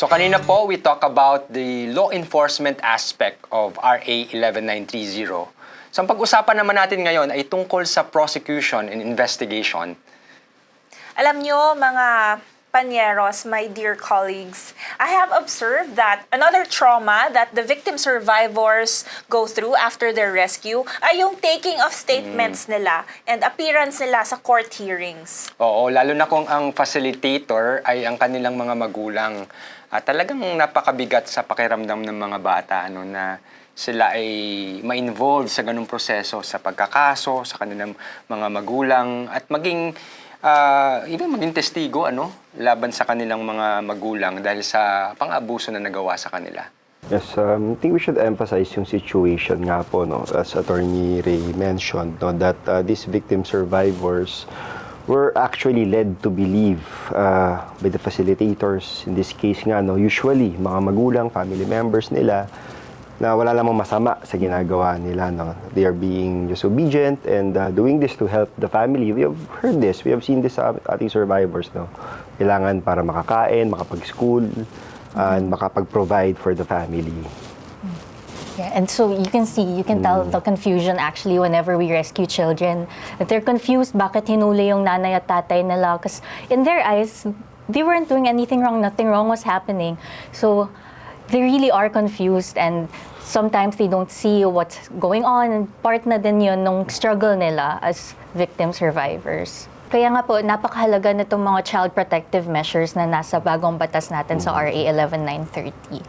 So kanina po, we talk about the law enforcement aspect of RA 11930. So ang pag-usapan naman natin ngayon ay tungkol sa prosecution and investigation. Alam nyo, mga Panieros, my dear colleagues, I have observed that another trauma that the victim survivors go through after their rescue ay yung taking of statements nila and appearance nila sa court hearings. Oo, lalo na kung ang facilitator ay ang kanilang mga magulang. Talagang napakabigat sa pakiramdam ng mga bata na sila ay ma-involve sa ganung proseso, sa pagkakaso, sa kanilang mga magulang, at maging even maging testigo laban sa kanilang mga magulang dahil sa pang-abuso na nagawa sa kanila. Yes, I think we should emphasize yung situation nga po, as Attorney Ray mentioned, that these victim survivors were actually led to believe by the facilitators. In this case nga, usually mga magulang, family members nila, na wala lamang masama sa ginagawa nila. They are being just obedient and doing this to help the family. We have heard this. We have seen this sa ating survivors. Kailangan para makakain, makapag-school, and makapag-provide for the family. Yeah, and so you can tell the confusion actually whenever we rescue children. That they're confused bakit hinuli yung nanay at tatay nila. Because in their eyes, they weren't doing anything wrong. Nothing wrong was happening. So they really are confused, and sometimes they don't see what's going on, and part na din yun nung struggle nila as victim survivors. Kaya nga po, napakahalaga na itong mga child protective measures na nasa bagong batas natin sa RA 11930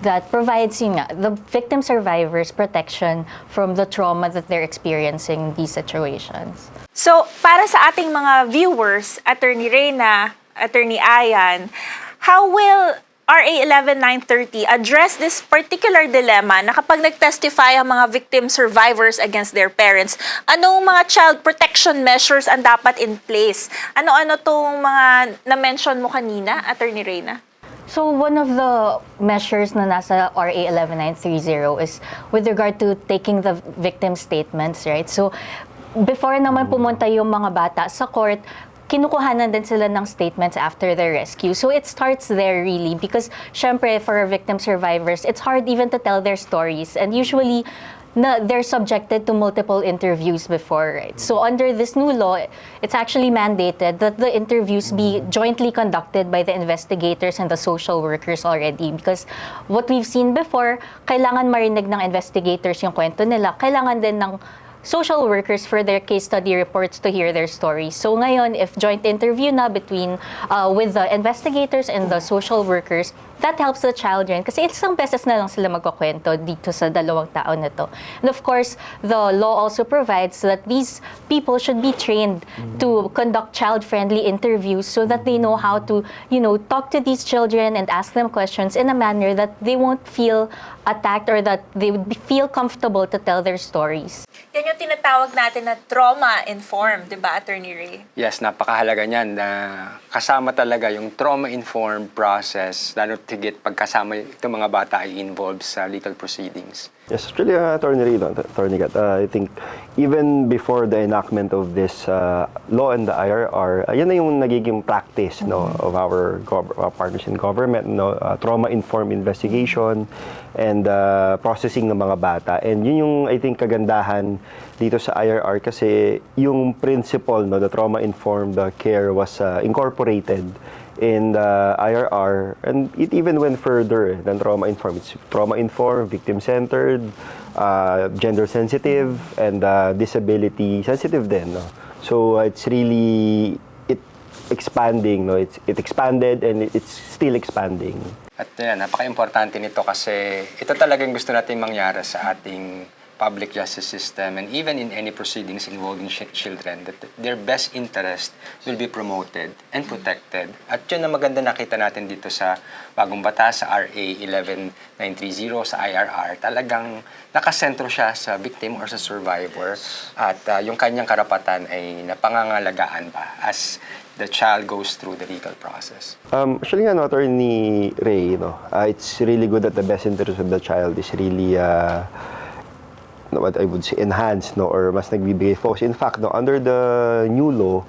that provides the victim survivors protection from the trauma that they're experiencing in these situations. So, para sa ating mga viewers, Attorney Reyna, Attorney Ayan, how will RA 11930 address this particular dilemma na kapag nag-testify ang mga victim survivors against their parents, anong mga child protection measures ang dapat in place? Ano-ano tong mga na-mention mo kanina, Attorney Reyna? So one of the measures na nasa RA 11930 is with regard to taking the victim statements, right? So before naman pumunta yung mga bata sa court, kinukuhanan din sila ng statements after their rescue. So it starts there really because syempre for victim survivors, it's hard even to tell their stories, and usually they're subjected to multiple interviews before, right? So under this new law, it's actually mandated that the interviews be jointly conducted by the investigators and the social workers already, because what we've seen before, kailangan marinig ng investigators yung kwento nila, kailangan din ng social workers for their case study reports to hear their stories. So ngayon, if joint interview na between with the investigators and the social workers, that helps the child rin. Kasi isang beses na lang sila magkakwento dito sa dalawang tao na to. And of course, the law also provides that these people should be trained to conduct child-friendly interviews so that they know how to, talk to these children and ask them questions in a manner that they won't feel attacked or that they would feel comfortable to tell their stories. Yan yung tinatawag natin na trauma-informed, di ba, Attorney Ray? Yes, napakahalaga niyan na kasama talaga yung trauma-informed process, lalo tigit pagkasama itong mga bata ay involved sa legal proceedings. Yes, actually, Attorney Ray, Attorney Gat, I think even before the enactment of this law and the IRR, yan na yung nagiging practice of our partners in government, trauma-informed investigation and processing ng mga bata. And yun yung, I think, kagandahan dito sa IRR kasi yung principle, the trauma-informed care was incorporated in the IRR, and it even went further than trauma-informed. It's trauma-informed, victim-centered, gender-sensitive, and disability-sensitive din. So it's really expanding. It expanded and it's still expanding. At yan, napaka-importante nito kasi ito talagang gusto natin mangyari sa ating public justice system and even in any proceedings involving children, that their best interest will be promoted and protected. At yun ang maganda nakita natin dito sa bagong batas, sa RA 11930, sa IRR. Talagang nakasentro siya sa victim or sa survivor at yung kanyang karapatan ay napangangalagaan pa as the child goes through the legal process. Actually nga, Attorney Ray, it's really good that the best interest of the child is really what I would say enhanced, or mas nagbibigay focus. In fact, under the new law,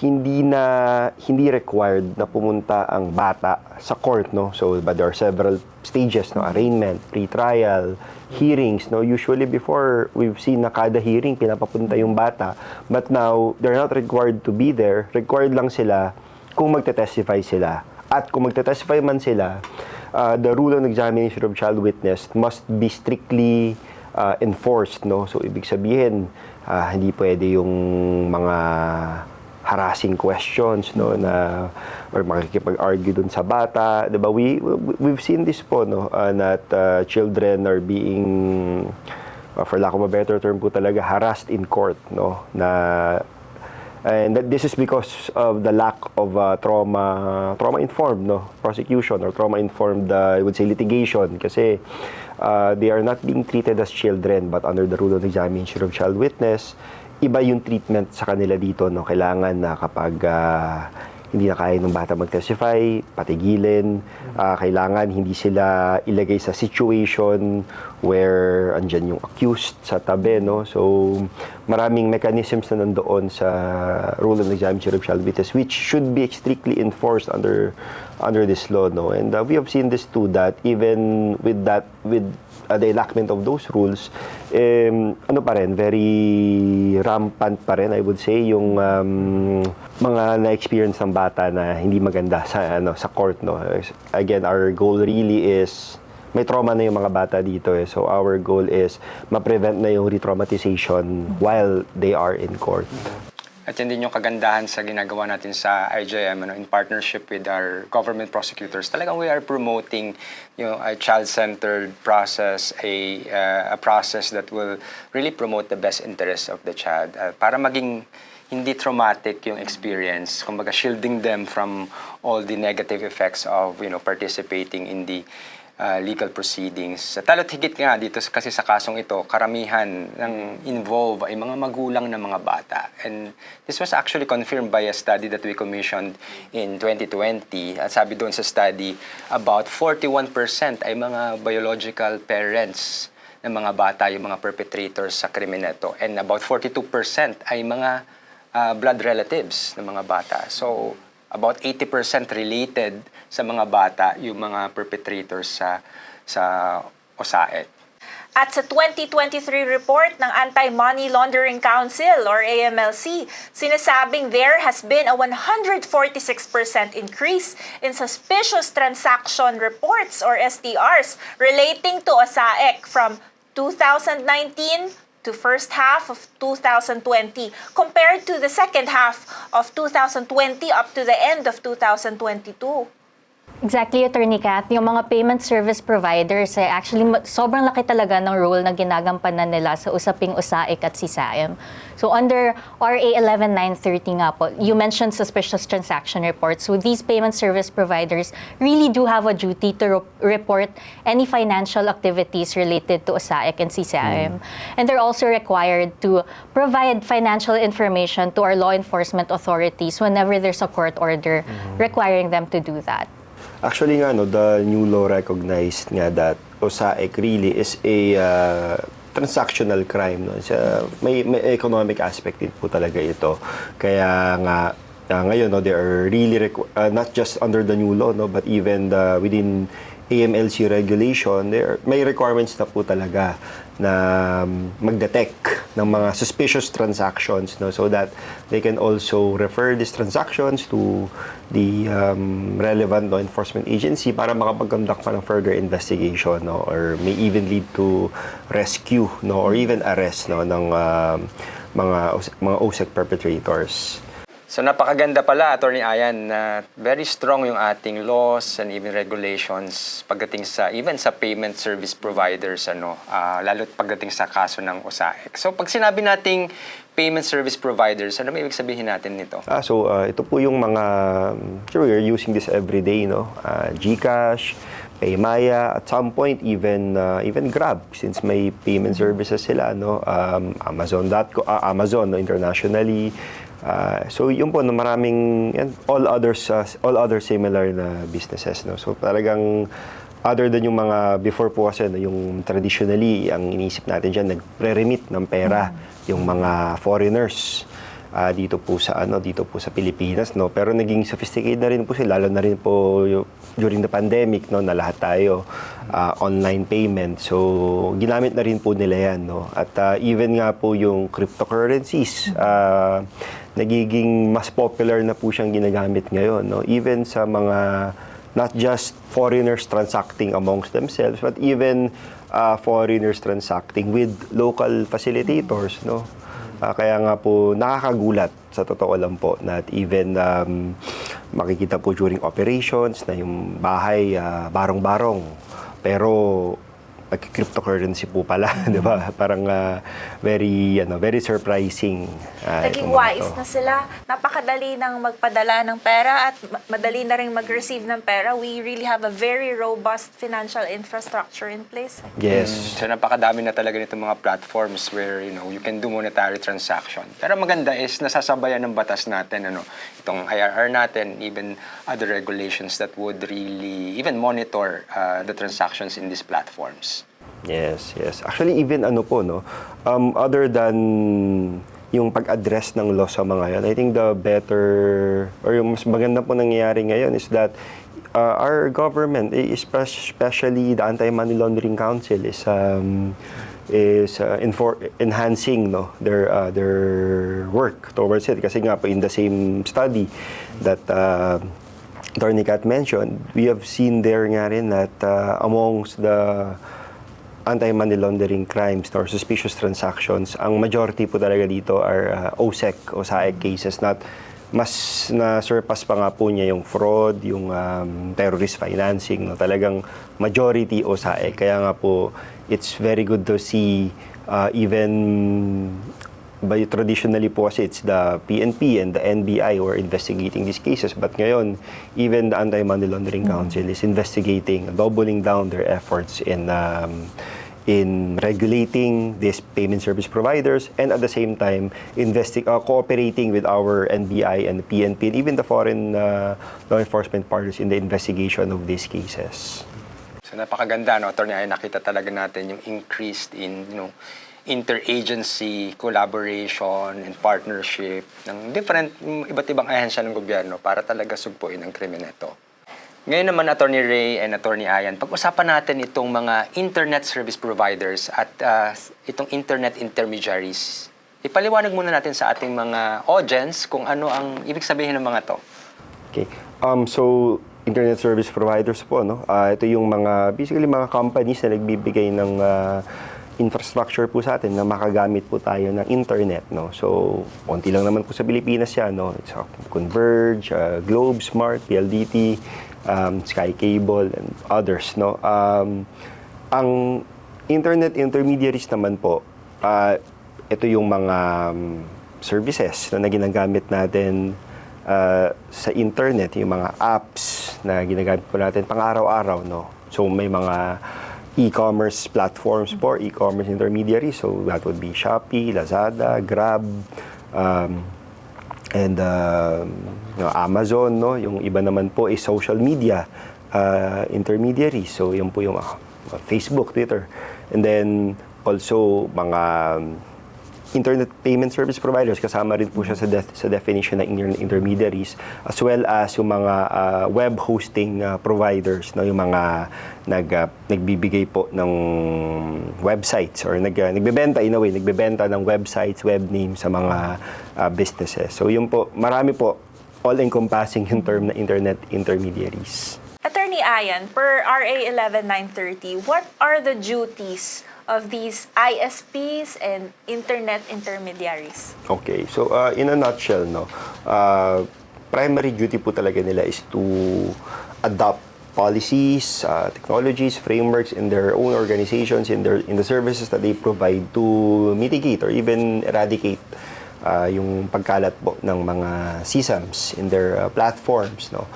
hindi required na pumunta ang bata sa court, no? So but there are several stages, no? Arraignment, pre-trial, hearings, no? Usually before, we've seen na kada hearing pinapapunta yung bata, but now they're not required to be there. Required lang sila kung magte-testify sila. At kung magte-testify man sila, the rule on examination of child witness must be strictly enforced, no? So ibig sabihin, hindi pwede yung mga harassing questions, no, na or makikipag-argue dun sa bata, 'di ba? We've seen this po, no, that children are being, for lack of a better term po talaga, harassed in court, no, and this is because of the lack of trauma-informed, no, prosecution, or trauma-informed, I would say, litigation, kasi they are not being treated as children, but under the rule of examination of child witness, iba yung treatment sa kanila dito, no. Kailangan na kapag hindi na kaya ng bata mag-testify, patigilin. Kailangan hindi sila ilagay sa situation where andyan yung accused sa tabi, no. So maraming mechanisms na nandoon sa rule of examination of child witness which should be strictly enforced under this law, no. And we have seen this too, that even with the enactment of those rules, ano pa rin, very rampant pa rin, I would say, yung mga na-experience ng bata na hindi maganda sa court, no. Again, our goal really is, may trauma na yung mga bata dito, eh. So our goal is ma-prevent na yung re-traumatization while they are in court. At yan din yung kagandahan sa ginagawa natin sa IJM, in partnership with our government prosecutors. Talagang we are promoting a child-centered process, a process that will really promote the best interests of the child. Para maging hindi traumatic yung experience, kumbaga shielding them from all the negative effects of participating in the legal proceedings. Lalo't higit nga dito kasi sa kasong ito, karamihan ng involved ay mga magulang ng mga bata. And this was actually confirmed by a study that we commissioned in 2020. At sabi doon sa study, about 41% ay mga biological parents ng mga bata, yung mga perpetrators sa krimen ito. And about 42% ay mga blood relatives ng mga bata. So about 80% related sa mga bata, yung mga perpetrators sa OSAEC. At sa 2023 report ng Anti-Money Laundering Council or AMLC, sinasabing there has been a 146% increase in suspicious transaction reports or STRs relating to OSAEC from 2019 to first half of 2020 compared to the second half of 2020 up to the end of 2022. Exactly, Attorney Kath. Yung mga payment service providers, actually, sobrang laki talaga ng role na ginagampanan nila sa usaping USAIC at SISAIM. So, under RA 11930 nga po, you mentioned suspicious transaction reports. So, these payment service providers really do have a duty to report any financial activities related to USAIC and SISAIM. And they're also required to provide financial information to our law enforcement authorities whenever there's a court order requiring them to do that. Actually nga, no, the new law recognized nga that OSAIC really is a transactional crime. No? May economic aspect din po talaga ito. Kaya nga, ngayon, no, they are really, not just under the new law, no, but even within AMLC regulation, may requirements na po talaga na mag-detect ng mga suspicious transactions, no, so that they can also refer these transactions to the relevant law enforcement agency para makapag-conduct pa ng further investigation, no, or may even lead to rescue, no, or even arrest, no, ng mga OSEC perpetrators. So napakaganda pala, Attorney Ayan, na very strong yung ating laws and even regulations pagdating sa even sa payment service providers, lalo't pagdating sa kaso ng OSAIC. So pag sinabi nating payment service providers, ano may ibig sabihin natin nito? So ito po yung mga, sure, we're using this every day, no? GCash, Paymaya, at some point even Grab, since may payment services sila, no? Amazon, no, internationally. So yun po, no, maraming all other similar na businesses, no. So talagang other than yung mga before po kasi, no, yung traditionally ang iniisip natin diyan nagre-remit ng pera yung mga foreigners. dito po sa Pilipinas, no. Pero naging sophisticated na rin po sila, lalo na rin po during the pandemic, no, na lahat tayo online payment. So ginamit na rin po nila yan, no. At even nga po yung cryptocurrencies, nagiging mas popular na po siyang ginagamit ngayon, no. Even sa mga not just foreigners transacting amongst themselves, but even foreigners transacting with local facilitators, no. Kaya nga po nakakagulat sa totoo lang po na even makikita po during operations na yung bahay barong-barong, pero cryptocurrency po pala, di ba? Parang very surprising. Naging wise na sila. Napakadali nang magpadala ng pera at madali na rin mag-receive ng pera. We really have a very robust financial infrastructure in place. Yes. So napakadami na talaga nitong mga platforms where you can do monetary transaction. Pero maganda is nasasabayan ng batas natin itong IRR natin, even other regulations that would really even monitor the transactions in these platforms. Yes. Actually, even other than yung pag-address ng law sa mga yan, I think the better or yung mas maganda po nangyayari ngayon is that our government, especially the Anti-Money Laundering Council, is enhancing their work towards it. Kasi nga po in the same study that Attorney Kat mentioned, we have seen there nga rin that amongst the anti-money laundering crimes or suspicious transactions, ang majority po talaga dito are OSEC o SAEC cases, not mas na-surpass pa nga po niya yung fraud, yung terrorist financing, no? Talagang majority o SAEC. Kaya nga po, it's very good to see even traditionally po kasi it's the PNP and the NBI who are investigating these cases. But ngayon, even the Anti-Money Laundering Council is investigating, doubling down their efforts in regulating these payment service providers, and at the same time cooperating with our NBI and the PNP and even the foreign law enforcement partners in the investigation of these cases. So napakaganda, Attorney Ay, nakita talaga natin yung increased in interagency collaboration and partnership ng iba't ibang ahensya ng gobyerno para talaga sugpuin ang krimen ito. Ngayon naman, Attorney Ray and Attorney Ayan, pag-usapan natin itong mga internet service providers at itong internet intermediaries. Ipaliwanag muna natin sa ating mga audience kung ano ang ibig sabihin ng mga to. Okay. So, internet service providers po, ito yung basically mga companies na nagbibigay ng infrastructure po sa atin na makagamit po tayo ng internet, no. So, konti lang naman po sa Pilipinas yan, no. It's Converge, Globe, Smart, PLDT, Sky Cable, and others, no. Ang internet intermediaries naman po, ito yung mga services na ginagamit natin sa internet, yung mga apps na ginagamit po natin pang-araw-araw, no. So, may mga e-commerce platforms for e-commerce intermediaries. So that would be Shopee, Lazada, Grab, and Amazon, no. Yung iba naman po is social media intermediaries. So yun po yung Facebook, Twitter. And then also mga internet payment service providers, kasama rin po siya sa definition ng internet intermediaries, as well as yung mga web hosting providers, no, yung mga nagbibigay po ng websites or nagbebenta ng websites, web names sa mga businesses. So yun po, marami po, all-encompassing yung term na internet intermediaries. Attorney Ayan, per RA 11930, what are the duties of these ISPs and internet intermediaries? Okay, so in a nutshell, primary duty po talaga nila is to adopt policies, technologies, frameworks in their own organizations, in the services that they provide to mitigate or even eradicate yung pagkalat po ng mga CSAMs in their platforms, no.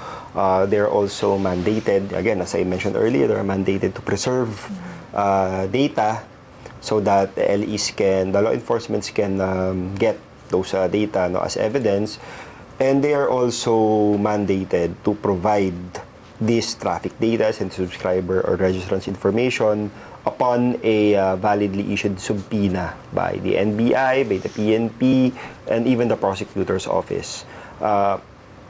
They're also mandated, again, as I mentioned earlier, they're mandated to preserve data so that the law enforcements can get those data, no, as evidence, and they are also mandated to provide this traffic data and subscriber or registrants information upon a validly issued subpoena by the NBI, by the PNP, and even the prosecutor's office.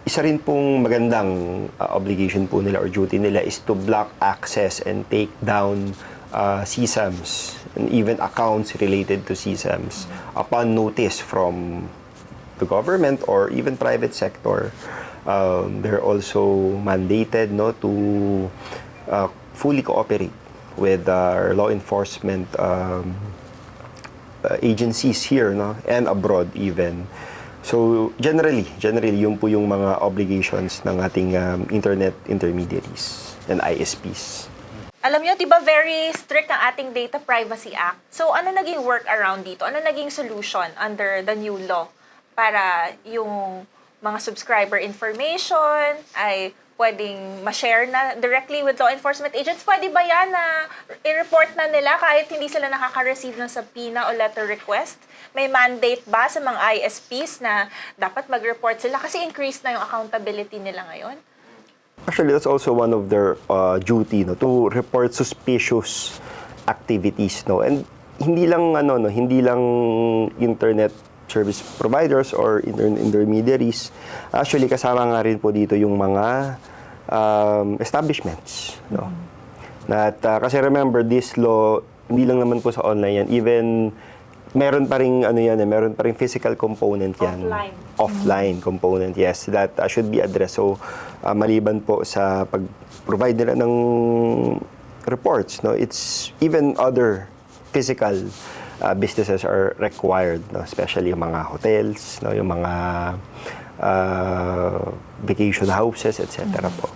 Isa rin pong magandang obligation po nila or duty nila is to block access and take down CSAMs and even accounts related to CSAMs upon notice from the government or even private sector. They're also mandated to fully cooperate with our law enforcement agencies here and abroad even. So generally yun po yung mga obligations ng ating internet intermediaries and ISPs. Alam nyo, di ba very strict ang ating Data Privacy Act? So ano naging workaround dito? Ano naging solution under the new law para yung mga subscriber information ay pwedeng ma-share na directly with law enforcement agents? Pwede ba yan na i-report na nila kahit hindi sila nakaka-receive ng subpoena o letter request? May mandate ba sa mga ISPs na dapat mag-report sila kasi increase na yung accountability nila ngayon? Actually, that's also one of their duty to report suspicious activities and hindi lang hindi lang internet service providers or intermediaries. Actually, kasama nga rin po dito yung mga establishments. Kasi remember, this law, hindi lang naman po sa online yan. Even, meron pa rin, meron pa rin physical component yan. Offline component, yes. That should be addressed. So, maliban po sa pag-provide nila ng reports, it's even other physical businesses are required, especially yung mga hotels, yung mga vacation houses, etc. po.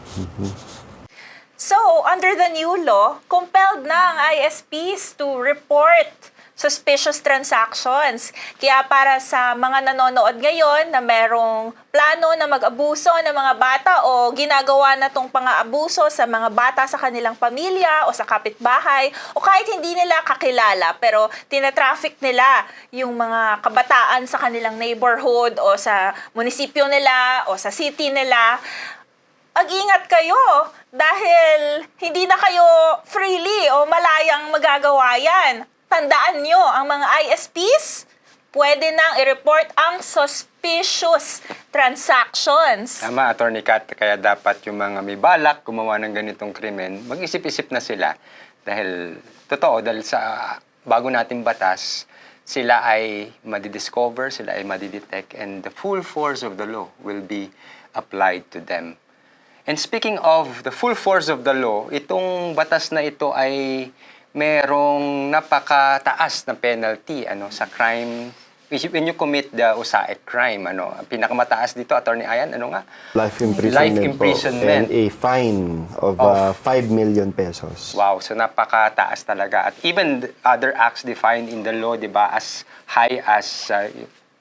So, under the new law, compelled na ang ISPs to report suspicious transactions. Kaya para sa mga nanonood ngayon na merong plano na mag-abuso ng mga bata o ginagawa na tong pang-aabuso sa mga bata sa kanilang pamilya o sa kapitbahay o kahit hindi nila kakilala pero tinatraffic nila yung mga kabataan sa kanilang neighborhood o sa munisipyo nila o sa city nila, mag-ingat kayo dahil hindi na kayo freely o malayang magagawa yan. Tandaan nyo, ang mga ISPs, pwede nang i-report ang suspicious transactions. Tama, Attorney Kat, kaya dapat yung mga may balak gumawa ng ganitong krimen, mag-isip-isip na sila. Dahil, dahil sa bago nating batas, sila ay madidiscover, sila ay madidetect, and the full force of the law will be applied to them. And speaking of the full force of the law, itong batas na ito ay merong napakataas na penalty sa crime when you commit the USAID crime. Ang pinakamataas dito, Attorney Ayan, ano nga? Life imprisonment. And a fine of 5 million pesos. Wow, so napakataas talaga. At even other acts defined in the law, di ba, as high as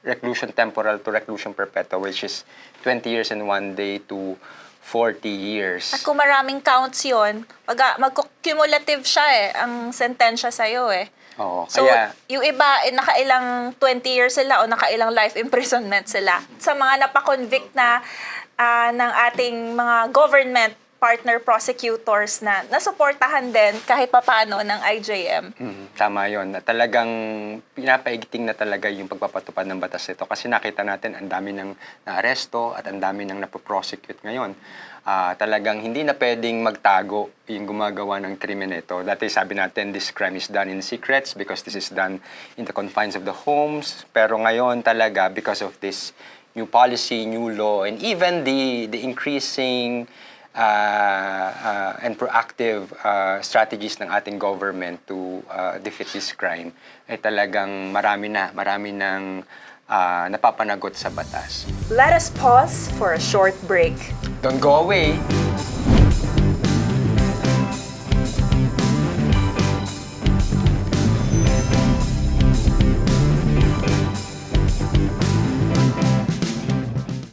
reclusion temporal to reclusion perpetual, which is 20 years and 1 day to 40 years. At kung maraming counts yun, mag-cumulative siya ang sentensya sa'yo Oo, So, kaya yung iba, nakailang 20 years sila o nakailang life imprisonment sila. Sa mga napakonvict na ng ating mga government partner prosecutors na nasuportahan din kahit papaano ng IJM. Tama yon. Talagang pinapaigting na talaga yung pagpapatupad ng batas ito kasi nakita natin ang dami ng naaresto at ang dami ng napoprosecute ngayon. Talagang hindi na pwedeng magtago yung gumagawa ng krimen ito. Dati sabi natin, this crime is done in secrets because this is done in the confines of the homes. Pero ngayon talaga, because of this new policy, new law, and even the increasing and proactive strategies ng ating government to defeat this crime, ay talagang marami ng napapanagot sa batas. Let us pause for a short break. Don't go away!